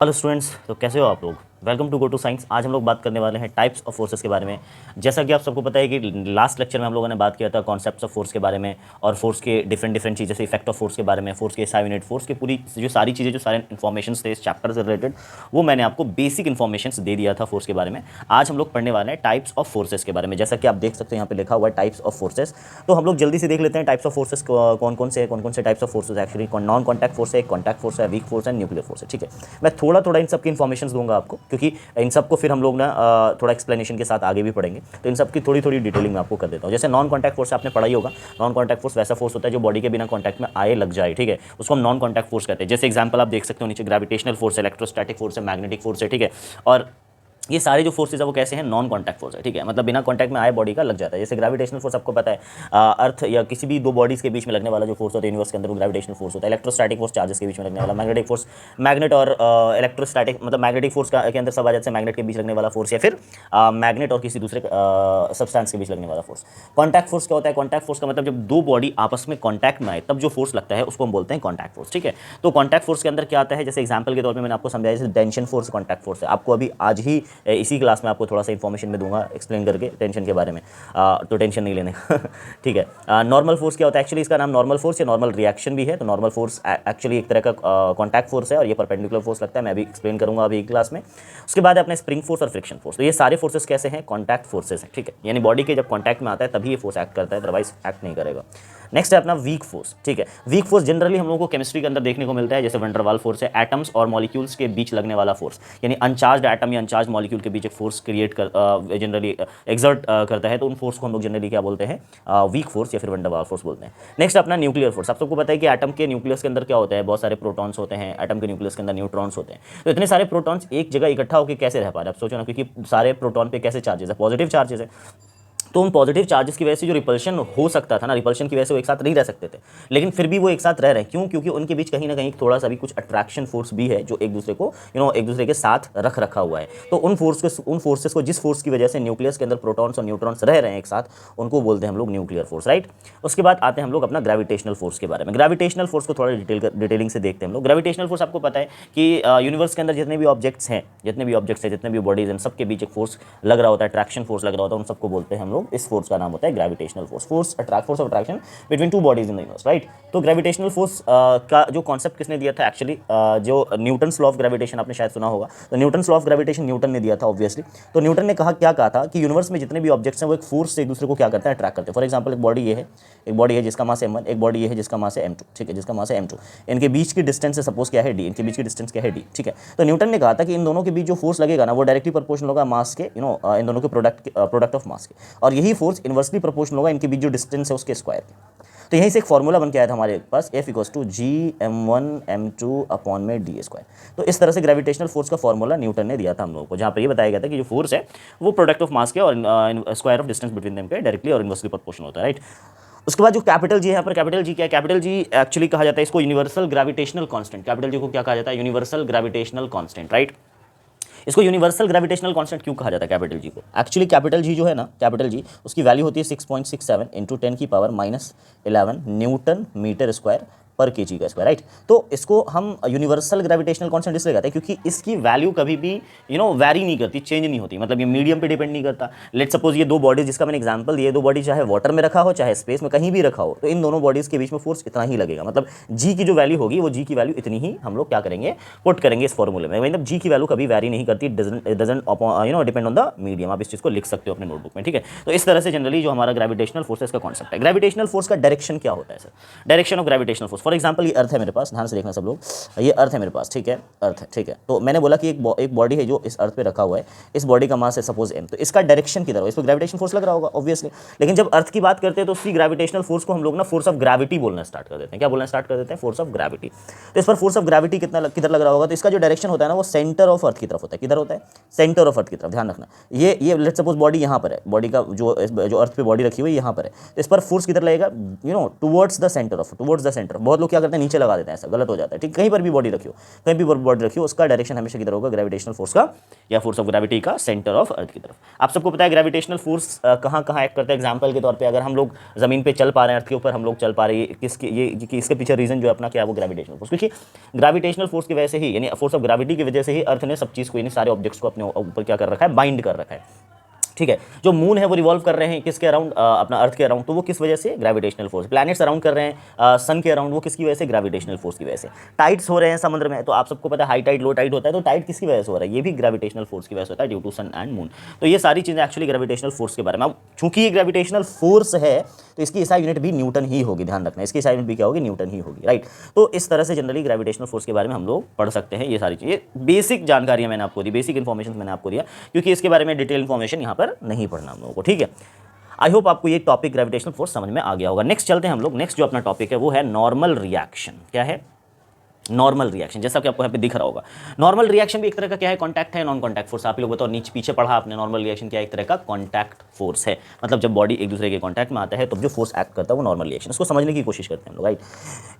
Hello students, तो कैसे हो आप लोग। Welcome to go to science. आज हम लोग बात करने वाले हैं टाइप्स ऑफ फोर्सेस के बारे में। जैसा कि आप सबको पता है कि लास्ट लेक्चर में हम लोगों ने बात किया था कॉन्सेप्ट्स ऑफ फोर्स के बारे में और फोर्स के डिफरेंट चीज़ें से इफेक्ट ऑफ फोर्स के बारे में, फोर्स के SI यूनिट, फोर्स की पूरी जो सारी चीज़ें, जो सारे इन्फॉर्मेशन थे इस चैप्टर से रिलेटेड, वो मैंने आपको बेसिक इन्फॉर्मेशन दे दिया था फोर्स के बारे में। आज हम लोग पढ़ने वाले हैं टाइप्स ऑफ फोर्सेस के बारे में। जैसा कि आप देख सकते हो यहाँ पे लिखा हुआ है टाइप्स ऑफ फोर्सेस। तो हम लोग जल्दी से देख लेते हैं टाइप्स ऑफ फोर्सेस कौन कौन से types of forces actually. Non contact force है, कॉन्टैक्ट फोर्स है, वीक फोर्स है, न्यूक्लियर फोर्स है। ठीक है, मैं थोड़ा इन सब की इन्फॉर्मेशन दूंगा आपको, क्योंकि इन सबको फिर हम लोग ना थोड़ा एक्सप्लेनेशन के साथ आगे भी पढ़ेंगे। तो इन सब की थोड़ी डिटेलिंग मैं आपको कर देता हूँ। जैसे नॉन कॉन्टैक्ट फोर्स आपने पढ़ा ही होगा। नॉन कॉन्टैक्ट फोर्स वैसा फोर्स होता है जो बॉडी के बिना कॉन्टैक्ट में आए लग जाए। ठीक है, उसको हम नॉन कॉन्टैक्ट फोर्स कहते हैं। जैसे एग्जांपल आप देख सकते हो नीचे, ग्रेविटेशनल फोर्स है, इलेक्ट्रोस्टैटिक फोर्स है, मैग्नेटिक फोर्स है। ठीक है, और ये सारे जो फोर्सेज है वो कैसे हैं, नॉन कॉन्टैक्ट फोर्स है। ठीक है, मतलब बिना कॉन्टैक्ट में आए बॉडी का लग जाता है। जैसे ग्रेविटेशनल फोर्स आपको पता है, अर्थ या किसी भी दो बॉडीज के बीच में लगने वाला जो फोर्स होता है यूनिवर्स के अंदर, वो ग्रेविटेशनल फोर्स होता है। इलेक्ट्रोस्टैटिक फोर्स चार्जेस के बीच में लगने वाला, मैग्नेटिक फोर्स, मैग्नेट और इलेक्ट्रोस्टैटिक मतलब मैग्नेटिक फोर्स के अंदर सब आ जाते हैं, मैग्नेट के बीच लगने वाला फोर्स या फिर मैग्नेट और किसी दूसरे सब्सटेंस के बीच लगने वाला फोर्स। कॉन्टैक्ट फोर्स क्या होता है? कॉन्टैक्ट फोर्स का मतलब जब दो बॉडी आपस में कॉन्टैक्ट में आए तब जो फोर्स लगता है उसको हम बोलते हैं कॉन्टैक्ट फोर्स। ठीक है, तो कॉन्टैक्ट फोर्स के अंदर क्या आता है, जैसे एग्जाम्पल के तौर पर मैंने आपको समझाया, जैसे टेंशन फोर्स कॉन्टैक्ट फोर्स है। आपको अभी आज ही इसी क्लास में आपको थोड़ा सा इन्फॉर्मेशन में दूंगा एक्सप्लेन करके टेंशन के बारे में, तो टेंशन नहीं लेने का। ठीक है, नॉर्मल फोर्स क्या होता है? एक्चुअली इसका नाम नॉर्मल फोर्स या नॉर्मल रिएक्शन भी है। तो नॉर्मल फोर्स एक्चुअली एक तरह का कॉन्टैक्ट फोर्स है और ये परपेंडिकुलर फोर्स लगता है। मैं अभी एक्सप्लेन करूंगा अभी क्लास में। उसके बाद अपने स्प्रिंग फोर्स और फ्रिक्शन फोर्स। तो ये सारे फोर्सेस कैसे हैं? कॉन्टैक्ट फोर्सेस हैं। ठीक है, यानी बॉडी के जब कॉन्टैक्ट में आता है तभी ये फोर्स एक्ट करता है, अदरवाइज एक्ट नहीं करेगा। नेक्स्ट है अपना वीक फोर्स। ठीक है, वीक फोर्स जनरली हम लोगों को केमिस्ट्री के अंदर देखने को मिलता है। जैसे वंडर वाल फोर्स है, एटम्स और मॉलिक्यूल्स के बीच लगने वाला फोर्स, यानी अनचार्ज एटम या अनचार्ज मॉलिक्यूल के बीच एक फोर्स क्रिएट कर जनरली एक्सर्ट करता है। तो उन फोर्स को हम लोग जनरली क्या बोलते हैं? वीक फोर्स या फिर वंडर वाल फोर्स बोलते हैं। नेक्स्ट अपना न्यूक्लियर फोर्स। आप सबको पता है कि एटम के न्यूक्लियस के अंदर क्या होता है? बहुत सारे प्रोटॉन्स होते हैं। एटम के न्यूक्लियस के अंदर न्यूट्रॉन्स होते हैं। तो इतने सारे प्रोटॉन्स एक जगह इकट्ठा होकर कैसे रह पा रहे हैं? आप सोचो ना, क्योंकि सारे प्रोटॉन पे कैसे चार्जेस है? पॉजिटिव चार्जेस है। तो उन पॉजिटिव चार्जेस की वजह से जो रिपल्शन हो सकता था ना, रिपल्शन की वजह से वो एक साथ नहीं रह सकते थे, लेकिन फिर भी वो एक साथ रह रहे हैं। क्यों? क्योंकि उनके बीच कहीं ना कहीं थोड़ा सा भी कुछ अट्रैक्शन फोर्स भी है जो एक दूसरे को एक दूसरे के साथ रखा हुआ है। तो उन फोर्सेस को, जिस फोर्स की वजह से न्यूक्लियस के अंदर प्रोटॉन्स और न्यूट्रॉन्स रह रहे हैं एक साथ, उनको बोलते हैं हम लोग न्यूक्लियर फोर्स। राइट, उसके बाद आते हैं हम लोग अपना ग्रेविटेशनल फोर्स के बारे में। ग्रेविटेशनल फोर्स को थोड़ा डिटेलिंग से देखते हैं हम लोग। ग्रेविटेशनल फोर्स आपको पता है कि यूनिवर्स के अंदर जितने भी ऑब्जेक्ट्स हैं, जितने भी बॉडीज हैं, सबके बीच एक फोर्स लग रहा होता है, अट्रैक्शन फोर्स लग रहा होता है। उन सबको बोलते हैं हम लोग, इस फोर्स का नाम होता है gravitational force. Force of attraction between two bodies in the universe. Right, तो ग्रेविटेशनल फोर्स का जो कॉन्सेप्ट किसने दिया था? एक्चुअली जो न्यूटन्स लॉ ऑफ ग्रेविटेशन आपने शायद सुना होगा। तो Newton's law of gravitation Newton ने दिया था ऑब्वियसली। तो न्यूटन ने क्या कहा था कि यूनिवर्स में जितने भी ऑब्जेक्ट्स हैं वो एक फोर्स से एक दूसरे को क्या करते हैं? अट्रैक्ट करते हैं। फॉर एग्जाम्पल, एक बॉडी है जिसका मास m1, एक बॉडी है जिसका मास है m2। ठीक है, जिसका मास है m2। इनके बीच की डिस्टेंस है सपोज क्या है d। इनके बीच की डिस्टेंस क्या है d। ठीक है, तो न्यूटन ने कहा था कि इन दोनों के बीच जो फोर्स लगेगा ना, वो डायरेक्टली प्रोपोर्शनल होगा मास के, इन दोनों के प्रोडक्ट ऑफ मास के, और यही फोर्स इनवर्सली प्रोपोर्शनल होगा इनके बीच जो डिस्टेंस है उसके स्क्वायर के। तो यहीं से एक फॉर्मूला बन के आया था हमारे पास, F = Gm1m2/d²। तो इस तरह से ग्रेविटेशनल फोर्स का फॉर्मूला न्यूटन ने दिया था हम लोगों को, जहाँ पर ये बताया गया था कि जो फोर्स है वो प्रोडक्ट ऑफ मास के और square of distance between them के डायरेक्टली और इनवर्सली प्रोपोर्शनल होता है। राइट, उसके बाद जो कैपिटल जी है यहाँ पर, कैपिटल जी क्या है? कैपिटल जी एक्चुअली कहा जाता है इसको universal gravitational constant. Capital G को क्या कहा जाता है? Universal gravitational constant. राइट, इसको यूनिवर्सल ग्रेविटेशनल कांस्टेंट क्यों कहा जाता है कैपिटल जी को? एक्चुअली कैपिटल जी जो है ना, कैपिटल जी, उसकी वैल्यू होती है 6.67 × 10⁻11 न्यूटन मीटर स्क्वायर पर केजी का स्क्वायर। राइट, तो इसको हम यूनिवर्सल ग्रेविटेशनल कांस्टेंट इसलिए कहते हैं क्योंकि इसकी वैल्यू कभी भी वैरी नहीं करती, चेंज नहीं होती। मतलब ये मीडियम पे डिपेंड नहीं करता। लेट सपोज ये दो बॉडीज जिसका मैंने एग्जांपल दिया, दो बॉडी चाहे वाटर में रखा हो चाहे स्पेस में कहीं भी रखा हो, तो इन दोनों बॉडीज के बीच में फोर्स इतना ही लगेगा। मतलब जी की जो वैल्यू होगी वो जी की वैल्यू इतनी ही हम लोग क्या करेंगे? पुट करेंगे इस फॉर्मूले में। मतलब जी की वैल्यू कभी वैरी नहीं करती, doesn't depend on the medium. आप इस चीज को लिख सकते हो अपने नोटबुक में। ठीक है, तो इस तरह से जनरली जो हमारा ग्रेविटेशनल फोर्स का कॉन्सेप्ट है। ग्रेविटेशनल फोर्स का डायरेक्शन क्या होता है sir? Direction of gravitational force, for example ये अर्थ है मेरे पास, ध्यान से देखना सब लोग, ये अर्थ है मेरे पास। ठीक है, अर्थ है। ठीक है, तो मैंने बोला कि एक बॉडी है जो इस अर्थ पे रखा हुआ है, इस बॉडी का मास है सपोज m, तो इसका डायरेक्शन किधर हो? इस पर ग्रेविटेशन फोर्स लग रहा होगा ऑब्वियसली। लेकिन जब अर्थ की बात करते हैं तो उसकी ग्रेविटेशनल फोर्स को हम लोग ना फोर्स ऑफ ग्रेविटी बोलना स्टार्ट कर देते हैं। क्या बोलना स्टार्ट कर देते हैं? Force of gravity. तो इस पर फोर्स ऑफ ग्रेविटी किधर लग रहा होगा? तो इसका जो डायरेक्शन होता है ना, वो सेंटर ऑफ अर्थ की तरफ होता है। किधर होता है? सेंटर ऑफ अर्थ की तरफ। ध्यान रखना, ये लेट्स सपोज बॉडी यहाँ पर है, बॉडी का जो अर्थ पे बॉडी रखी हुई है यहाँ पर है, तो इस पर फोर्स किधर लगेगा? टुवर्ड्स द सेंटर ऑफ, बहुत बहुत लोग क्या करते हैं, नीचे लगा देते हैं, ऐसा गलत हो जाता है। ठीक, कहीं पर भी बॉडी रखियो, कहीं भी बॉडी रखियो, उसका डायरेक्शन हमेशा किधर होगा, ग्रेविटेशनल फोर्स का या फोर्स ऑफ ग्रेविटी का सेंटर ऑफ अर्थ की तरफ। आप सबको पता है ग्रेविटेशनल फोर्स कहाँ कहाँ एक्ट करता है। एग्जाम्पल के तौर पर अगर हम लोग जमीन पर चल पा रहे हैं, अर्थ के ऊपर हम लोग चल पा रहे हैं, इसके पीछे रीजन जो है अपना क्या है, वो ग्रेविटेशनल फोर्स, क्योंकि ग्रेविटेशनल फोर्स की वजह से ही, यानी फोर्स ऑफ ग्रेविटी की वजह से ही अर्थ ने सब चीज़ को, यानी सारे ऑब्जेक्ट्स को अपने ऊपर क्या कर रखा है, बाइंड कर रखा है। ठीक है, जो मून है वो रिवॉल्व कर रहे हैं किसके अराउंड, अपना अर्थ के अराउंड, तो वो किस वजह से, ग्रेविटेशनल फोर्स। प्लैनेट्स अराउंड कर रहे हैं सन के अराउंड, वो किसकी वजह से, ग्रेविटेशनल फोर्स की वजह से। टाइड्स हो रहे हैं समुद्र में, तो आप सबको पता है हाई टाइड लो टाइड होता है, तो टाइड किसकी वजह से हो रहा है, ये भी ग्रेविटेशनल फोर्स की वजह से होता है, due to sun and moon. तो ये सारी चीज़ें एक्चुअली ग्रेविटेशनल फोर्स के बारे में। अब चूंकि ये ग्रेविटेशनल फोर्स है तो इसकी एसआई यूनिट भी न्यूटन ही होगी, ध्यान रखना, इसकी एसआई यूनिट भी क्या होगी, न्यूटन ही होगी, राइट। तो इस तरह से जनरली ग्रेविटेशनल फोर्स के बारे में हम लोग पढ़ सकते हैं। ये सारी चीज़ें बेसिक जानकारियाँ मैंने आपको दी, बेसिक इन्फॉर्मेशन मैंने आपको दिया, क्योंकि इसके बारे में डिटेल इन्फॉर्मेशन यहाँ पर नहीं पढ़ना हम लोगों को, ठीक है। आई होप आपको ये टॉपिक ग्रेविटेशनल फोर्स समझ में आ गया होगा। नेक्स्ट चलते हैं हम लोग, नेक्स्ट जो अपना टॉपिक है वो है नॉर्मल रिएक्शन। क्या है, नॉर्मल रिएक्शन। जैसा कि आपको यहाँ पे दिख रहा होगा, नॉर्मल रिएक्शन भी एक तरह का क्या है, कॉन्टैक्ट है, नॉन कॉन्टैक्ट फोर्स। आप लोग बताओ, नीचे पीछे पढ़ा आपने, नॉर्मल रिएक्शन क्या है, एक तरह का कॉन्टैक्ट फोर्स है। मतलब जब बॉडी एक दूसरे के कॉन्टैक्ट में आता है तब जो फोर्स एक्ट करता है वो नॉर्मल रिएक्शन। इसको समझने की कोशिश करते हैं हम लोग, राइट।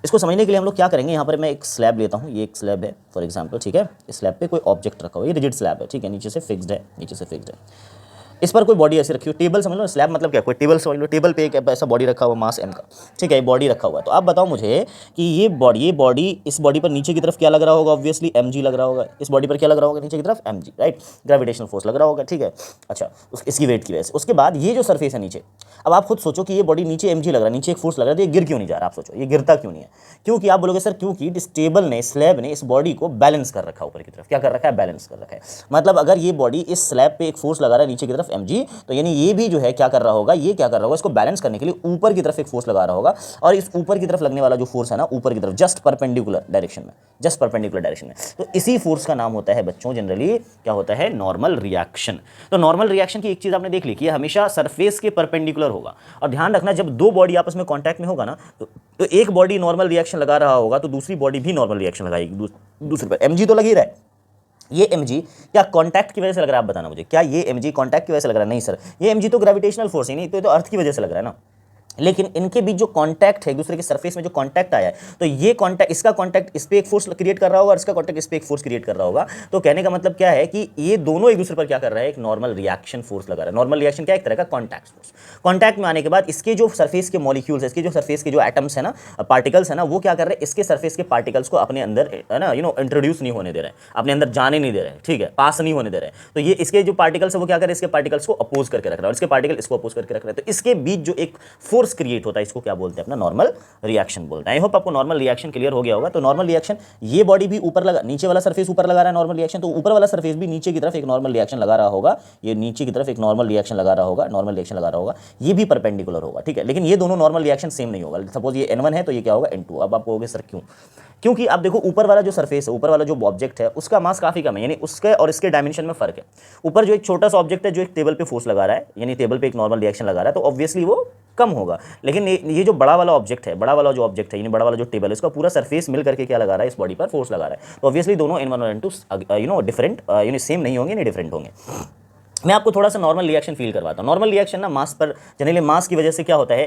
इसको समझने के लिए हम लोग क्या करेंगे, यहाँ पर मैं एक स्लैब लेता हूँ, ये एक स्लैब है फॉर एग्जाम्पल, ठीक है। इस स्लैब पे कोई ऑब्जेक्ट रखा हुआ है, ये रिजिड स्लैब है, ठीक है, नीचे से फिक्स्ड है, नीचे से फिक्स्ड है। इस पर कोई बॉडी ऐसे रखी हो, टेबल समझ लो, स्लैब मतलब क्या, कोई टेबल समझ लो, टेबल पे एक ऐसा बॉडी रखा हुआ मास m का, ठीक है, बॉडी रखा हुआ है। तो आप बताओ मुझे कि ये बॉडी इस बॉडी पर नीचे की तरफ क्या लग रहा होगा, ऑब्वियसली mg लग रहा होगा। इस बॉडी पर क्या लग रहा होगा, नीचे की तरफ mg, राइट, ग्रेविटेशनल फोर्स लग रहा होगा, ठीक है। अच्छा, इसकी वेट की वजह से। उसके बाद ये जो सरफेस है नीचे, अब आप खुद सोचो कि ये बॉडी नीचे mg लग रहा है, नीचे एक फोर्स लग रहा है, तो ये गिर क्यों नहीं जा रहा, आप सोचो ये गिरता क्यों नहीं है। क्योंकि आप बोलोगे सर क्योंकि इस टेबल ने, स्लैब ने इस बॉडी को बैलेंस कर रखा है, ऊपर की तरफ क्या कर रखा है, बैलेंस कर रखा है। मतलब अगर ये बॉडी इस स्लैब पे एक फोर्स लगा रहा है नीचे की तरफ mg, तो यानी ये भी जो है क्या कर रहा होगा, ये क्या कर रहा होगा, इसको बैलेंस करने के लिए ऊपर की तरफ एक फोर्स लगा रहा होगा। और इस ऊपर की तरफ लगने वाला जो फोर्स है ना, ऊपर की तरफ जस्ट परपेंडिकुलर डायरेक्शन में, जस्ट परपेंडिकुलर डायरेक्शन में, तो इसी फोर्स का नाम होता है बच्चों जनरली क्या होता है, नॉर्मल रिएक्शन। तो नॉर्मल रिएक्शन की एक चीज आपने देख ली कि ये हमेशा सरफेस के परपेंडिकुलर होगा। और ध्यान रखना, जब दो बॉडी आपस में कांटेक्ट में होगा ना, तो एक बॉडी नॉर्मल रिएक्शन लगा रहा होगा तो दूसरी बॉडी भी नॉर्मल रिएक्शन लगाएगी दूसरे पर। mg तो लग ही रहा है, ये mg क्या कांटेक्ट की वजह से लग रहा है, आप बताना मुझे, क्या ये mg कांटेक्ट की वजह से लग रहा है, नहीं सर, ये mg तो ग्रेविटेशनल फोर्स ही नहीं, तो अर्थ की वजह से लग रहा है ना। लेकिन इनके बीच जो कांटेक्ट है, एक दूसरे के सरफेस में जो कांटेक्ट आया है, तो ये कांटेक्ट, इसका कांटेक्ट इस पे एक फोर्स क्रिएट कर रहा होगा और इसका कांटेक्ट इस पे एक फोर्स क्रिएट कर रहा होगा। तो कहने का मतलब क्या है कि ये दोनों एक दूसरे पर क्या कर रहा है, एक नॉर्मल रिएक्शन फोर्स लगा रहा है। नॉर्मल रिएक्शन क्या है, एक तरह का कॉन्टैक्ट फोर्स। कॉन्टैक्ट में आने के बाद इसके जो सरफेस के मॉलिक्यूल्स है, इसके जो सरफेस के जो एटम्स है ना, पार्टिकल्स है ना, वो क्या कर रहे हैं, इसके सरफेस के पार्टिकल्स को अपने अंदर है ना, इंट्रोड्यूस नहीं होने दे रहे हैं, अपने अंदर जाने नहीं दे रहे हैं, ठीक है, पास नहीं होने दे रहे हैं। तो ये इसके जो पार्टिकल्स है वो क्या कर रहे हैं, इसके पार्टिकल्स को अपोज करके रख रहा है और इसके पार्टिकल इसको अपोज करके रख रहे हैं। तो इसके बीच जो एक फोर्स क्रिएट होता है, इसको क्या बोलते हैं, अपना नॉर्मल रिएक्शन बोलते हैं। आई होप आपको नॉर्मल रिएक्शन क्लियर हो गया होगा। तो नॉर्मल रिएक्शन, ये बॉडी भी ऊपर लगा, नीचे वाला सरफेस ऊपर लगा रहा है नॉर्मल रिएक्शन, तो ऊपर वाला सरफेस भी नीचे की तरफ एक नॉर्मल रिएक्शन लगा रहा होगा, ये नीचे की तरफ एक नॉर्मल रिएक्शन लगा रहा होगा, नॉर्मल रिएक्शन लगा रहा होगा, ये भी परपेंडिकुलर होगा, ठीक है। लेकिन ये दोनों नॉर्मल रिएक्शन सेम नहीं होगा। सपोज ये n1 है तो ये क्या होगा, n2। अब आप कहोगे सर क्यों, क्योंकि आप देखो ऊपर वाला जो सरफेस है, ऊपर वाला जो ऑब्जेक्ट है, उसका मास काफी कम है, यानी उसके और इसके डायमेंशन में फर्क है। ऊपर जो एक छोटा सा ऑब्जेक्ट है जो एक टेबल पे फोर्स लगा रहा है, यानी टेबल पे एक नॉर्मल रिएक्शन लगा रहा है, तो ऑब्वियसली वो कम होगा। लेकिन ये जो बड़ा वाला ऑब्जेक्ट है, बड़ा वाला जो ऑब्जेक्ट है, यानी बड़ा वाला जो टेबल है, इसका पूरा सरफेस मिल करके क्या लगा रहा है, इस बॉडी पर फोर्स लगा रहा है। तो ऑब्वियसली दोनों n1 और n2 डिफरेंट, सेम नहीं होंगे, नहीं डिफरेंट होंगे। मैं आपको थोड़ा सा नॉर्मल रिएक्शन फील करवाता हूँ। नॉर्मल रिएक्शन ना मास पर, जनरली मास की वजह से क्या होता है,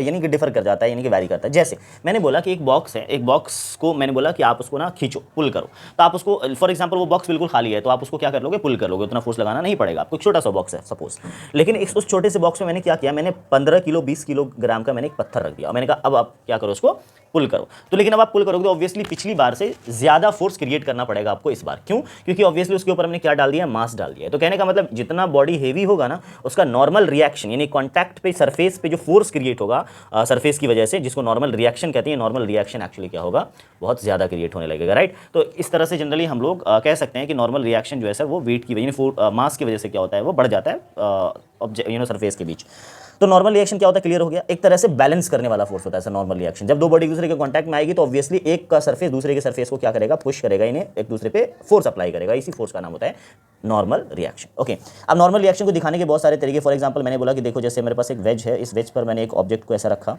यानी कि डिफर कर जाता है, यानी कि वैरी करता है। जैसे मैंने बोला कि एक बॉक्स है, एक बॉक्स को मैंने बोला कि आप उसको ना खींचो, पुल करो, तो आप उसको, फॉर एग्जांपल वो बॉक्स बिल्कुल खाली है, तो आप उसको क्या कर लोगे, पुल कर लोगे, उतना फोर्स लगाना नहीं पड़ेगा आपको। छोटा सा बॉक्स है सपोज, लेकिन उस छोटे से बॉक्स में मैंने क्या किया, मैंने 15 किलो 20 किलोग्राम का मैंने एक पत्थर रख दिया और मैंने कहा अब आप क्या करो, उसको पुल करो। तो लेकिन अब आप पुल करोगे तो ऑब्वियसली पिछली बार से ज्यादा फोर्स क्रिएट करना पड़ेगा आपको इस बार। क्यों, क्योंकि ऑब्वियसली उसके ऊपर हमने क्या डाल दिया, मास डाल दिया है। तो कहने का मतलब जितना बॉडी हेवी होगा ना, उसका नॉर्मल रिएक्शन, यानी कॉन्टैक्ट पे, सरफेस पे जो फोर्स क्रिएट होगा सरफेस की वजह से, जिसको नॉर्मल रिएक्शन कहते हैं, नॉर्मल रिएक्शन एक्चुअली क्या होगा, बहुत ज्यादा क्रिएट होने लगेगा, राइट। तो इस तरह से जनरली हम लोग कह सकते हैं कि नॉर्मल रिएक्शन जो है सर वो वेट की वजह, मास की वजह से क्या होता है, वो बढ़ जाता है सरफेस के बीच। तो नॉर्मल रिएक्शन क्या होता है, क्लियर हो गया, एक तरह से बैलेंस करने वाला फोर्स होता है सर नॉर्मल रिएक्शन। जब दो बॉडी एक दूसरे के कांटेक्ट में आएगी तो ऑब्वियसली एक का सरफेस दूसरे के सरफेस को क्या करेगा, पुश करेगा, इन्हें एक दूसरे पे फोर्स अप्लाई करेगा। इसी फोर्स का नाम होता है नॉर्मल रिएक्शन। ओके, अब नॉर्मल रिएक्शन को दिखाने के बहुत सारे तरीके, फॉर एग्जांपल मैंने बोला कि देखो जैसे मेरे पास एक वेज है, इस वेज पर मैंने एक ऑब्जेक्ट को ऐसा रखा,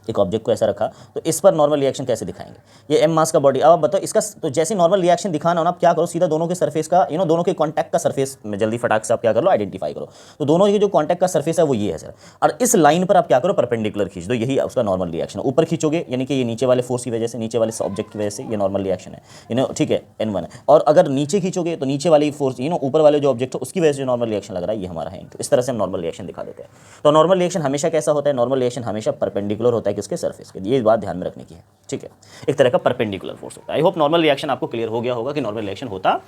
एक ऑब्जेक्ट को ऐसा रखा, तो इस पर नॉर्मल रिएक्शन कैसे दिखाएंगे, ये m मास का बॉडी। अब आप बताओ इसका, तो जैसे नॉर्मल रिएक्शन दिखाना हो ना, आप क्या करो, सीधा दोनों के सरफेस का दोनों के कॉन्टैक्ट का सरफेस में जल्दी फटाक से आप क्या कर लो, आइडेंटिफाई करो। तो दोनों के जो कॉन्टैक्ट का सरफेस है वो ये है सर, और इस लाइन पर आप क्या करो, परपेंडिकुलर खींच दो, यही उसका नॉर्मल रिएक्शन। ऊपर खींचोगे यानी कि ये नीचे वाले फोर्स की वजह से, नीचे वाले ऑब्जेक्ट की वजह से ये नॉर्मल रिएक्शन है, ठीक है, n1 है। और अगर नीचे खींचोगे तो नीचे वाली फोर्स ऊपर वाले जो ऑब्जेक्ट है उसकी वजह से जो नॉर्मल रिएक्शन लग रहा है ये हमारा है इनटू। इस तरह से हम नॉर्मल रिएक्शन दिखा देते हैं। तो नॉर्मल रिएक्शन हमेशा कैसा होता है, नॉर्मल रिएक्शन हमेशा परपेंडिकुलर होता है किसके, सरफेस के। ये बात ध्यान में रखने की है, ठीक है, एक तरह का परपेंडिकुलर फोर्स होता है। आई होप नॉर्मल रिएक्शन आपको क्लियर हो गया होगा कि नॉर्मल रिएक्शन होता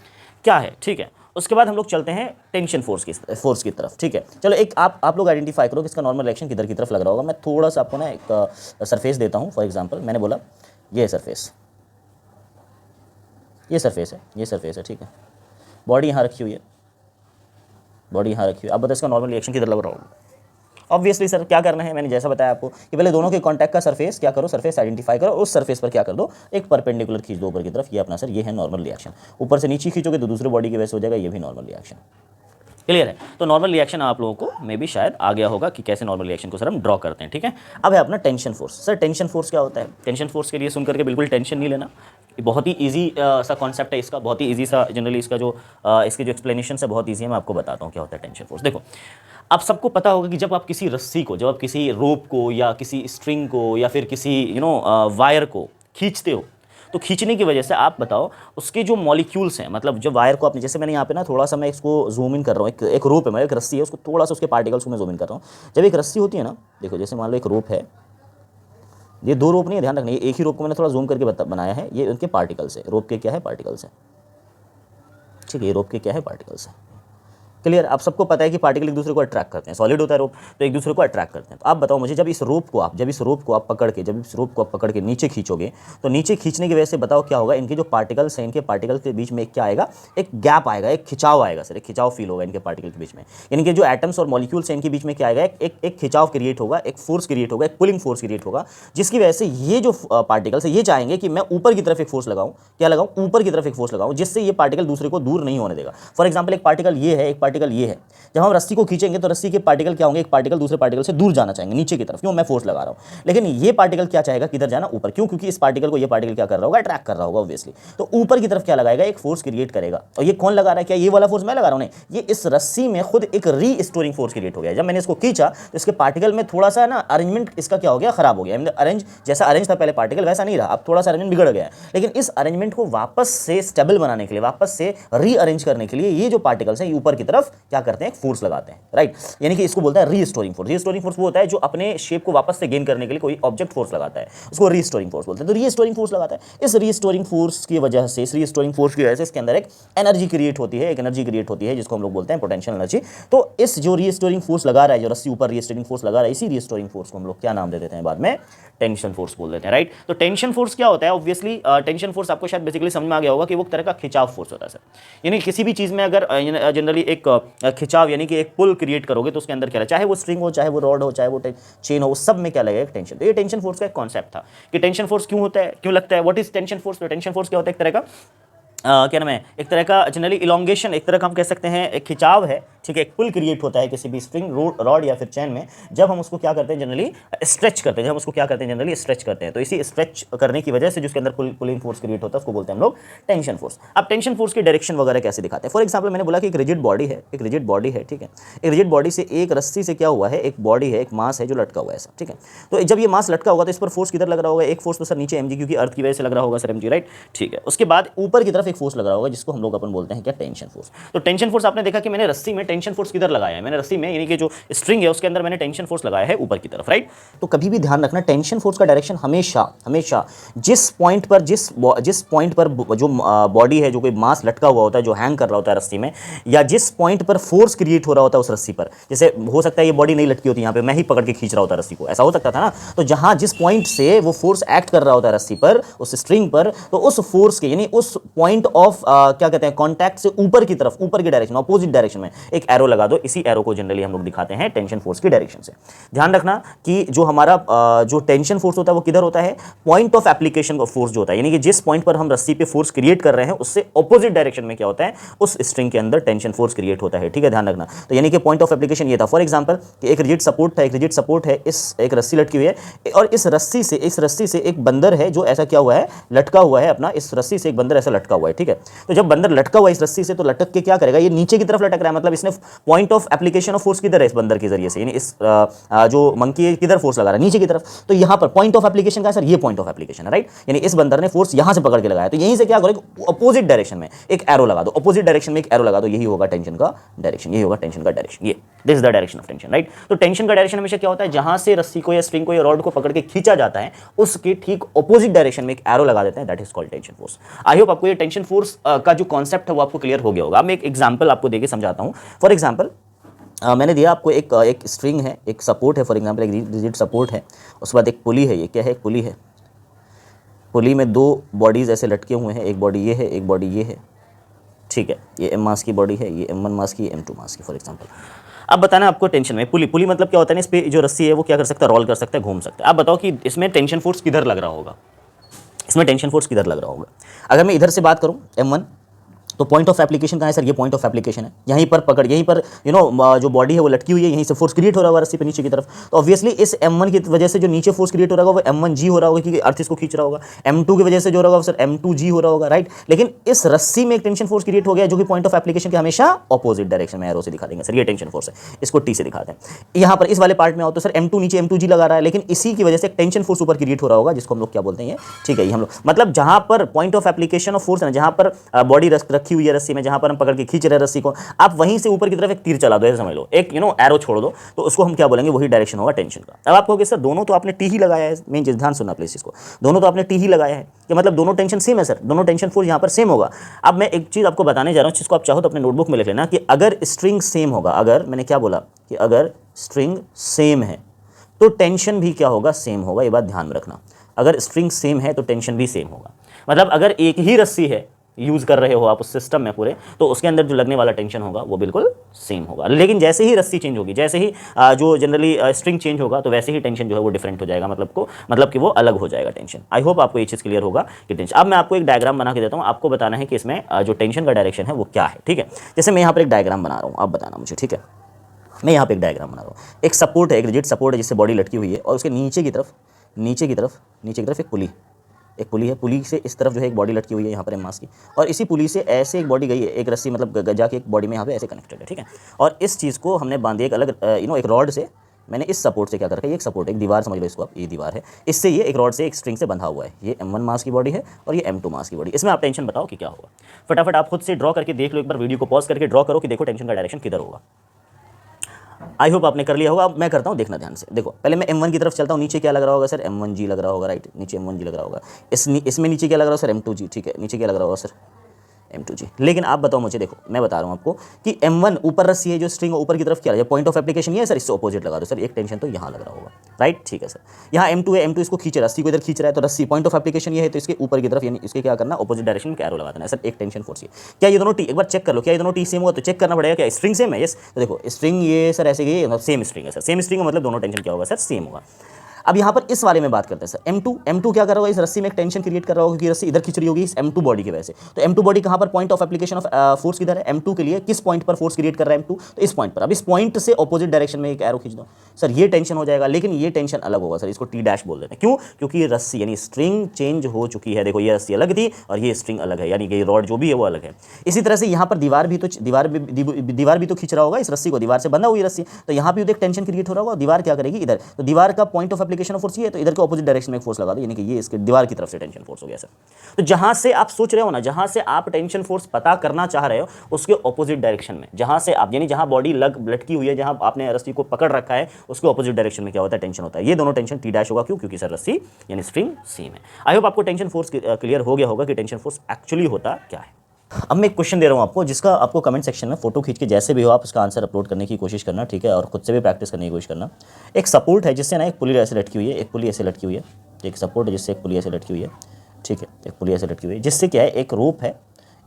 क्या है, ठीक है। उसके बाद हम लोग चलते हैं टेंशन फोर्स की तरफ, ठीक है। चलो एक आप लोग आइडेंटिफाई करो कि इसका नॉर्मल रिएक्शन किधर की तरफ लग रहा होगा। मैं थोड़ा सा आपको ना एक सरफेस देता हूँ। फॉर एग्जांपल मैंने बोला ये सरफेस, ये सरफेस है, ये सरफेस है, ठीक है। बॉडी यहाँ रखी हुई है, बॉडी यहाँ रखी हुई है। अब बताओ इसका नॉर्मल रिएक्शन किधर लग रहा होगा। ऑब्वियसली सर क्या करना है, मैंने जैसा बताया आपको कि पहले दोनों के कॉन्टैक्ट का सरफेस क्या करो, सरफेस आइडेंटिफाई करो, उस सरफेस पर क्या कर दो, एक परपेंडिकुलर खींच दो ऊपर की तरफ। ये अपना सर ये है नॉर्मल रिएक्शन। ऊपर से नीचे खींचोगे तो दूसरे बॉडी की वजह से हो जाएगा, ये भी नॉर्मल रिएक्शन। क्लियर है। तो नॉर्मल रिएक्शन आप लोगों को मे भी शायद आ गया होगा कि कैसे नॉर्मल रिएक्शन को सर हम ड्रॉ करते हैं, ठीक है। अब है अपना tension force. Sir tension force क्या होता है, टेंशन फोर्स के लिए सुन करके बिल्कुल टेंशन नहीं लेना, बहुत ही ईजी सा कॉन्सेप्ट है इसका, बहुत ही ईजी सा, जनरली इसका जो इसकी जो एक्सप्लेनेशन है बहुत ईजी है। मैं आपको बताता हूँ क्या होता है टेंशन फोर्स। देखो आप सबको पता होगा कि जब आप किसी रस्सी को, जब आप किसी रोप को या किसी स्ट्रिंग को या फिर किसी वायर को खींचते हो, तो खींचने की वजह से आप बताओ उसके जो मॉलिक्यूल्स हैं, मतलब जो वायर को आपने, जैसे मैंने यहाँ पे ना थोड़ा सा मैं इसको जूम इन कर रहा हूँ, एक रोप है, मैं एक रस्सी है, उसको थोड़ा सा उसके पार्टिकल्स को मैं जूम इन कर रहा हूँ। जब एक रस्सी होती है ना, देखो जैसे मान लो एक रोप है, ये दो रोप नहीं है, ध्यान रखना, ये एक ही रोप को मैंने थोड़ा जूम करके बनाया है। ये उनके पार्टिकल्स है, रोप के क्या है, पार्टिकल्स है, ठीक है, ये रोप के क्या है, पार्टिकल्स है। क्लियर। आप सबको पता है कि पार्टिकल एक दूसरे को अट्रैक्ट करते हैं, सॉलिड होता है रोप, तो एक दूसरे को अट्रैक्ट करते हैं। तो आप बताओ मुझे, जब इस रोप को आप पकड़ के नीचे खींचोगे, तो नीचे खींचने की वजह से बताओ क्या होगा, इनके जो पार्टिकल्स हैं, इनके पार्टिकल्स के बीच में क्या आएगा, एक गैप आएगा, एक खिंचाव आएगा सर, एक खिंचाव फील होगा इनके पार्टिकल के बीच में। इनके जो एटम्स और मॉलिक्यूल्स हैं इनके बीच में क्या आएगा, एक खिंचाव क्रिएट होगा, एक फोर्स क्रिएट होगा, एक पुलिंग फोर्स क्रिएट होगा, जिसकी वजह से ये जो पार्टिकल्स है ये चाहेंगे कि मैं ऊपर की तरफ एक फोर्स लगाऊं, क्या लगाऊं, ऊपर की तरफ एक फोर्स लगाऊं, जिससे ये पार्टिकल दूसरे को दूर नहीं होने देगा। फॉर एग्जाम्पल एक पार्टिकल ये है, एक पार्टिकल ये है, जब हम रस्सी को खींचेंगे तो रस्सी के पार्टिकल क्या होंगे, एक पार्टिकल दूसरे पार्टिकल से दूर जाना चाहेंगे, नीचे की तरफ, क्यों, मैं फोर्स लगा रहा हूं। लेकिन ये पार्टिकल क्या चाहेगा, किधर जाना, ऊपर, क्यों, क्योंकि इस पार्टिकल को ये पार्टिकल क्या कर रहा होगा, अट्रैक्ट कर रहा होगा ऑब्वियसली। तो ऊपर की तरफ क्या लगाएगा, एक फोर्स क्रिएट करेगा। और ये कौन लगा रहा है, क्या ये वाला फोर्स मैं लगा रहा हूं, नहीं, ये इस रस्सी में खुद एक रीस्टोरिंग फोर्स क्रिएट हो गया। जब मैंने इसको खींचा तो इसके पार्टिकल में थोड़ा सा ना अरेंजमेंट इसका क्या हो गया, खराब हो गया। अरेंज जैसा अरेंज था पहले पार्टिकल वैसा नहीं रहा, अब थोड़ा सा अरेंजमेंट बिगड़ गया है। लेकिन इस अरेंजमेंट को वापस से स्टेबल बनाने के लिए, वापस से रीअरेंज करने के लिए ये जो पार्टिकल्स हैं ऊपर की तरफ क्या करते हैं, एक फोर्स लगाते हैं, राइट। यानी कि इसको बोलता है रीस्टोरिंग फोर्स। रीस्टोरिंग फोर्स वो होता है जो अपने शेप को वापस से गेन करने के लिए कोई ऑब्जेक्ट फोर्स लगाता है, उसको रीस्टोरिंग फोर्स बोलते हैं। तो रीस्टोरिंग फोर्स लगाता है। इस रीस्टोरिंग फोर्स की वजह से, इस रीस्टोरिंग फोर्स की वजह से इसके अंदर एक एनर्जी क्रिएट होती है, एक एनर्जी क्रिएट होती है जिसको हम लोग बोलते हैं पोटेंशियल एनर्जी। तो इस जो रीस्टोरिंग फोर्स लगा रहा है, जो रस्सी ऊपर रीस्टोरिंग फोर्स लगा रहा है, इसी रीस्टोरिंग फोर्स को हम लोग क्या नाम दे देते हैं बाद में, टेंशन फोर्स बोल देते हैं, राइट। तो टेंशन फोर्स क्या होता है, ऑब्वियसली टेंशन फोर्स आपको शायद बेसिकली समझ में आ गया होगा कि वो तरह का खिंचाव फोर्स होता है सर। यानी किसी भी चीज में अगर जनरली एक खिंचाव यानी कि एक पुल क्रिएट करोगे तो उसके अंदर क्या है, चाहे वो स्ट्रिंग हो, चाहे वो रॉड हो, चाहे वो चेन हो, सब में क्या लगेगा, टेंशन। तो ये टेंशन फोर्स का एक कॉन्सेप्ट था कि टेंशन फोर्स क्यों होता है, क्यों लगता है, व्हाट इज टेंशन फोर्स। तो टेंशन फोर्स क्या होता है, एक तरह का क्या नाम है, एक तरह का जनरली इलोंगेशन, एक तरह का हम कह सकते हैं एक खिंचाव है, ठीक है। एक पुल क्रिएट होता है किसी भी स्ट्रिंग, रॉड या फिर चैन में, जब हम उसको क्या करते हैं, जनरली स्ट्रेच करते हैं, जब हम उसको क्या करते हैं, जनरली स्ट्रेच करते हैं। तो इसी स्ट्रेच करने की वजह से जिसके अंदर पुलिंग फोर्स क्रिएट होता है उसको बोलते हैं हम लोग टेंशन फोर्स। अब टेंशन फोर्स की डायरेक्शन वगैरह कैसे दिखाते हैं। फॉर एग्जाम्पल मैंने बोला कि एक रिजिड बॉडी है, एक रिजिड बॉडी है, ठीक है। एक रिजिड बॉडी से एक रस्सी से क्या हुआ है, एक बॉडी है, एक मास है जो लटका हुआ है ऐसा, ठीक है। तो जब ये मास लटका होगा तो इस पर फोर्स किधर लग रहा होगा, एक फोर्स तो सर नीचे mg, क्योंकि अर्थ की वजह से लग रहा होगा सर mg, राइट, ठीक है। उसके बाद ऊपर की तरफ एक फोर्स लग रहा होगा जिसको हम लोग अपन बोलते हैं क्या, टेंशन फोर्स। तो टेंशन फोर्स आपने देखा कि मैंने रस्सी में टेंशन फोर्स किधर लगाया है, मैंने रस्सी में यानी कि जो स्ट्रिंग है उसके अंदर मैंने टेंशन फोर्स लगाया है ऊपर की तरफ, राइट। तो कभी भी ध्यान रखना टेंशन फोर्स का डायरेक्शन हमेशा हमेशा जिस पॉइंट पर जो बॉडी है, जो कोई मास लटका हुआ होता है, जो हैंग कर रहा होता है रस्सी में, या जिस पॉइंट पर फोर्स क्रिएट हो रहा होता है उस रस्सी पर, जैसे हो सकता है ये बॉडी नहीं लटकी होती, यहाँ पे मैं ही पकड़ के खींच रहा होता रस्सी को, ऐसा हो सकता था ना। तो जहां जिस पॉइंट से वो फोर्स एक्ट कर रहा होता है रस्सी पर, उस स्ट्रिंग पर, तो उस फोर्स के यानी उस पॉइंट पॉइंट ऑफ क्या कहते हैं कॉन्टैक्ट से ऊपर की तरफ, ऊपर की डायरेक्शन, ऑपोजिट डायरेक्शन में एक एरो लगा दो। इसी एरो को जनरली हम लोग दिखाते हैं टेंशन फोर्स की डायरेक्शन से। ध्यान रखना कि जो हमारा जो टेंशन फोर्स होता है वो किधर होता है, point of application of force जो होता है, यानी कि जिस पॉइंट पर हम रस्सी पे फोर्स क्रिएट कर रहे हैं उससे ऑपोजिट डायरेक्शन में क्या होता है, उस स्ट्रिंग के अंदर टेंशन फोर्स क्रिएट होता है। ठीक है, ध्यान रखना। तो यानी कि पॉइंट ऑफ एप्लीकेशन ये था। फॉर एग्जांपल कि एक रिजिड सपोर्ट था, एक रिजिड सपोर्ट है, इस एक रस्सी लटकी हुई है और इस रस्सी से एक बंदर है जो ऐसा क्या हुआ है, लटका हुआ है अपना, इस रस्सी से एक बंदर ऐसा लटका हुआ है। ठीक है, तो जब बंदर लटका हुआ है इस रस्सी से, तो लटक के क्या करेगा, ये नीचे की तरफ लटक रहा है, मतलब इसने point of application of force किधर है, इस बंदर के जरिए से, यानी इस जो मंकी है किधर फोर्स लगा रहा है, नीचे की तरफ। तो यहां पर पॉइंट ऑफ एप्लीकेशन का है सर, ये पॉइंट ऑफ एप्लीकेशन है, राइट। यानी इस बंदर ने फोर्स यहां से पकड़ के लगाया, तो यहीं से क्या करोगे, अपोजिट डायरेक्शन में एक एरो लगा दो, अपोजिट डायरेक्शन में एक एरो लगा दो, यही होगा टेंशन का डायरेक्शन, यही होगा टेंशन का डायरेक्शन। ये this is the direction of tension, right. तो टेंशन का डायरेक्शन हमेशा क्या होता है, जहां से रस्सी को या स्ट्रिंग को या रॉड को पकड़ के खींचा जाता है उसके ठीक अपोजिट डायरेक्शन में एक एरो लगा देते हैं, that is called tension force. I hope आपको ये टेंशन फोर्स का जो कॉन्सेप्ट है वो आपको क्लियर हो गया होगा। मैं एक एग्जांपल आपको देके समझाता हूं। फॉर एग्जांपल मैंने दिया आपको एक स्ट्रिंग है, एक सपोर्ट है, फॉर एग्जांपल एक रिजिड सपोर्ट है, उसके बाद एक पुली है। ये क्या है, एक पुली है। पुली में दो बॉडीज ऐसे लटके हुए हैं, एक बॉडी ये है, एक बॉडी ये है। ठीक है, ये M मास की बॉडी है, ये M1 मास की, M2 मास की, फॉर एग्जांपल। अब बताना आपको टेंशन में पुली मतलब क्या होता है, इस पे जो रस्सी है वो क्या कर सकता है, रोल कर सकता है, घूम सकता है। आप बताओ कि इसमें टेंशन फोर्स किधर लग रहा होगा, इसमें टेंशन फोर्स किधर लग रहा होगा। अगर मैं इधर से बात करूं M1, तो पॉइंट ऑफ एप्लीकेशन कहाँ है सर, ये पॉइंट ऑफ एप्लीकेशन है, यहीं पर पकड़, यहीं पर जो बॉडी है वो लटकी हुई है, यहीं से फोर्स क्रिएट हो रहा होगा रस्सी पे नीचे की तरफ। तो ऑब्वियसली इस M1 की वजह से जो नीचे फोर्स क्रिएट हो रहा होगा वो M1G हो रहा होगा क्योंकि अर्थ इसको खींच रहा होगा। M2 की वजह से जो होगा सर M2G हो रहा होगा, राइट। लेकिन इस रस्सी में एक टेंशन फोर्स क्रिएट हो गया जो कि पॉइंट ऑफ एप्लीकेशन के हमेशा ऑपोजिट डायरेक्शन में एरो से दिखा देंगे सर, ये टेंशन फोर्स है, इसको T से दिखाते हैं। यहाँ पर इस वाले पार्ट में आओ तो सर M2 नीचे M2G लगा रहा है, लेकिन इसी की वजह से एक टेंशन फोर्स ऊपर क्रिएट हो रहा होगा जिसको हम लोग क्या बोलते हैं, ठीक है, ये हम लोग मतलब जहां पर point of application of force है, जहां पर बॉडी रखी हुई है रस्सी में, जहां पर हम पकड़ के खींच रहे हैं रस्सी को, आप वहीं से ऊपर की तरफ एक तीर चला दो, ऐसे समझ लो, एक एरो छोड़ दो, तो उसको हम क्या बोलेंगे, वही डायरेक्शन होगा टेंशन का। अब आप कहोगे सर दोनों तो आपने T ही लगाया है, मेन चीज ध्यान सुनना प्लीज इसको, दोनों तो आपने T ही लगाया है कि मतलब दोनों टेंशन सेम है सर, दोनों टेंशन फोर्स यहाँ पर सेम होगा। अब मैं एक चीज आपको बताने जा रहा हूँ जिसको आप चाहो तो अपने नोटबुक में लिख लेना कि अगर स्ट्रिंग सेम होगा, अगर मैंने क्या बोला कि अगर स्ट्रिंग सेम है तो टेंशन भी क्या होगा, सेम होगा। ये बात ध्यान में रखना, अगर स्ट्रिंग सेम है तो टेंशन भी सेम होगा। मतलब अगर एक ही रस्सी है यूज कर रहे हो आप उस सिस्टम में पूरे, तो उसके अंदर जो लगने वाला टेंशन होगा वो बिल्कुल सेम होगा। लेकिन जैसे ही रस्सी चेंज होगी, जैसे ही जो जनरली स्ट्रिंग चेंज होगा, तो वैसे ही टेंशन जो है वो डिफरेंट हो जाएगा, मतलब कि वो अलग हो जाएगा टेंशन। आई होप आपको ये चीज़ क्लियर होगा कि टेंशन। अब मैं आपको एक डायग्राम बना के देता हूँ, आपको बताना है कि इसमें जो टेंशन का डायरेक्शन है वो क्या है। ठीक है, जैसे मैं यहाँ पर एक डायग्राम बना रहा हूँ, आप बताना मुझे। ठीक है, मैं यहाँ पे एक डायग्राम बना रहा हूँ, एक सपोर्ट है, एक रिजिड सपोर्ट है जिससे बॉडी लटकी हुई है और उसके नीचे की तरफ एक पुली है, पुली से इस तरफ जो है एक बॉडी लटकी हुई है यहाँ पर मास की, और इसी पुली से ऐसे एक बॉडी गई है, एक रस्सी मतलब जाके एक बॉडी में यहाँ पे ऐसे कनेक्टेड है। ठीक है, और इस चीज़ को हमने बांधी एक अलग एक रॉड से, मैंने इस सपोर्ट से क्या कर रखा है, ये एक सपोर्ट, एक दीवार समझ लो इसको आप, ये दीवार है, इससे ये एक रॉड से एक स्ट्रिंग से बंधा हुआ है। ये M1 मास की बॉडी है और ये M2 मास की बॉडी। इसमें आप टेंशन बताओ कि क्या होगा, फटाफट आप खुद से ड्रॉ करके देख लो, एक बार वीडियो को पॉज करके ड्रॉ करो कि देखो टेंशन का डायरेक्शन किधर होगा। आई होप आपने कर लिया होगा। अब मैं करता हूँ, देखना ध्यान से। देखो पहले मैं M1 की तरफ चलता हूँ, नीचे क्या लग रहा होगा सर, M1G लग रहा होगा, राइट, नीचे M1G लग रहा होगा। इसमें नीचे क्या लग रहा होगा सर, M2G। ठीक है, नीचे क्या लग रहा होगा सर, M2G। लेकिन आप बताओ मुझे, देखो मैं बता रहा हूँ आपको कि M1 ऊपर रस्सी है, जो स्ट्रिंग ऊपर की तरफ क्या है, पॉइंट ऑफ एप्लीकेशन ये है सर, इससे ऑपोजिट लगा दो सर, एक टेंशन तो यहाँ लग रहा होगा, राइट। ठीक है सर, यहाँ M2 है, M2 इसको खींच रहा है, रस्सी को इधर खींच रहा है, तो रस्सी पॉइंट ऑफ एप्लीकेशन ये है, तो इसके ऊपर की तरफ यानी इसके क्या करना, ऑपोजिट डायरेक्शन में एरो लगा देना सर, एक टेंशन फोर्स। क्या ये दोनों T, एक बार चेक कर लो, क्या ये दोनों T सेम होगा, तो चेक करना पड़ेगा क्या स्ट्रिंग सेम है। यस, तो देखो स्ट्रिंग ये सर ऐसे ये सेम स्ट्रिंग है सर, सेम स्ट्रिंग का मतलब दोनों टेंशन क्या होगा सर, सेम होगा। अब यहाँ पर इस वाले में बात करते हैं सर, M2 क्या कर रहा होगा, इस रस्सी में एक टेंशन क्रिएट कर रहा होगा क्योंकि रस्सी इधर खींच रही होगी इस M2 बॉडी की वजह से। तो M2 बॉडी कहाँ पर, point of application of force किधर है, M2 के लिए किस पॉइंट पर फोर्स क्रिएट कर रहा है M2, तो इस पॉइंट पर। अब इस पॉइंट से ऑपोजिट डायरेक्शन में एक एरो खींच दो सर, ये टेंशन हो जाएगा, लेकिन ये टेंशन अलग होगा सर, इसको T डैश बोल देते हैं। क्यों, क्योंकि ये रस्सी यानी स्ट्रिंग चेंज हो चुकी है। देखो ये रस्सी अलग थी और ये स्ट्रिंग अलग है, यानी कि रॉड जो भी है वो अलग है। इसी तरह से यहाँ पर दीवार भी तो खींच रहा होगा इस रस्सी को, दीवार से बंधा हुई रस्सी, तो यहाँ भी एक टेंशन क्रिएट हो रहा होगा। दीवार क्या करेगी इधर, तो दीवार का point of application of force ये है, तो इधर के ऑपोजिट डायरेक्शन में एक फोर्स लगा दो, यानी कि ये इसके दीवार की तरफ से टेंशन फोर्स हो गया सर। तो जहां से आप सोच रहे हो ना, जहां से आप टेंशन फोर्स पता करना चाह रहे हो उसके ऑपोजिट डायरेक्शन में, जहां से आप यानी जहां बॉडी लटकी हुई है, जहां आपने रस्सी को पकड़ रखा है, उसके ऑपोजिट डायरेक्शन में क्या होता है, टेंशन होता है। ये दोनों टेंशन T डैश होगा। क्यों, क्योंकि सर रस्सी यानी स्ट्रिंग सेम है। आई होप आपको टेंशन फोर्स क्लियर हो गया होगा कि टेंशन फोर्स एक्चुअली होता क्या है। अब मैं एक क्वेश्चन दे रहा हूँ आपको, जिसका आपको कमेंट सेक्शन में फोटो खींच के जैसे भी हो आप उसका आंसर अपलोड करने की कोशिश करना, ठीक है, और खुद से भी प्रैक्टिस करने की कोशिश करना। एक सपोर्ट है जिससे ना एक पुली ऐसे लटकी हुई है, एक पुली ऐसे लटकी हुई है, एक सपोर्ट है जिससे एक पुली ऐसे लटकी हुई है, ठीक है, एक पुली ऐसे लटकी हुई है, जिससे क्या है, एक रोप है,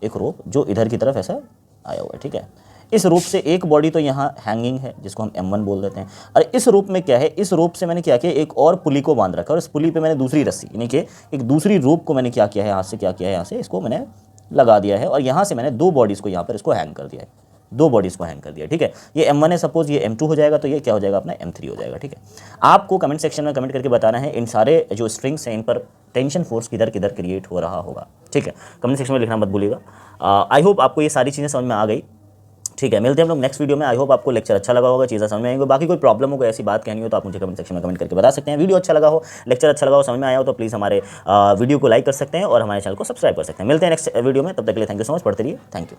एक रोप जो इधर की तरफ ऐसा आया हुआ है, ठीक है। इस रोप से एक बॉडी तो यहाँ हैंगिंग है जिसको हम M1 बोल देते हैं, और इस रोप में क्या है, इस रोप से मैंने क्या किया, एक और पुली को बांध रखा है, और इस पुली पे मैंने दूसरी रस्सी यानी कि एक दूसरी रोप को मैंने क्या किया है, हाथ से क्या किया है, यहाँ से इसको मैंने लगा दिया है, और यहाँ से मैंने 2 बॉडीज़ को यहाँ पर इसको हैंग कर दिया है, 2 बॉडीज़ को हैंग कर दिया, ठीक है। ये M1 है सपोज, ये M2 हो जाएगा, तो ये क्या हो जाएगा अपना M3 हो जाएगा, ठीक है। आपको कमेंट सेक्शन में कमेंट करके बताना है इन सारे जो स्ट्रिंग्स हैं इन पर टेंशन फोर्स किधर किधर क्रिएट हो रहा होगा, ठीक है। कमेंट सेक्शन में लिखना मत भूलिएगा। आई होप आपको ये सारी चीज़ें समझ में आ गई, ठीक है। मिलते हैं हम लोग नेक्स्ट वीडियो में। आई होप आपको लेक्चर अच्छा लगा होगा, चीज़ें समझ में आएंगे। बाकी कोई प्रॉब्लम हो, कोई ऐसी बात कहनी हो तो आप मुझे कमेंट सेक्शन में कमेंट करके बता सकते हैं। वीडियो अच्छा लगा हो, लेक्चर अच्छा लगा हो, समझ में आया हो तो प्लीज़ हमारे वीडियो को लाइक कर सकते हैं और हमारे चैनल को सब्सक्राइब कर सकते हैं। मिलते हैं नेक्स्ट वीडियो में, तब तक के लिए थैंक यू सो मच, पढ़ते रहिए, थैंक यू।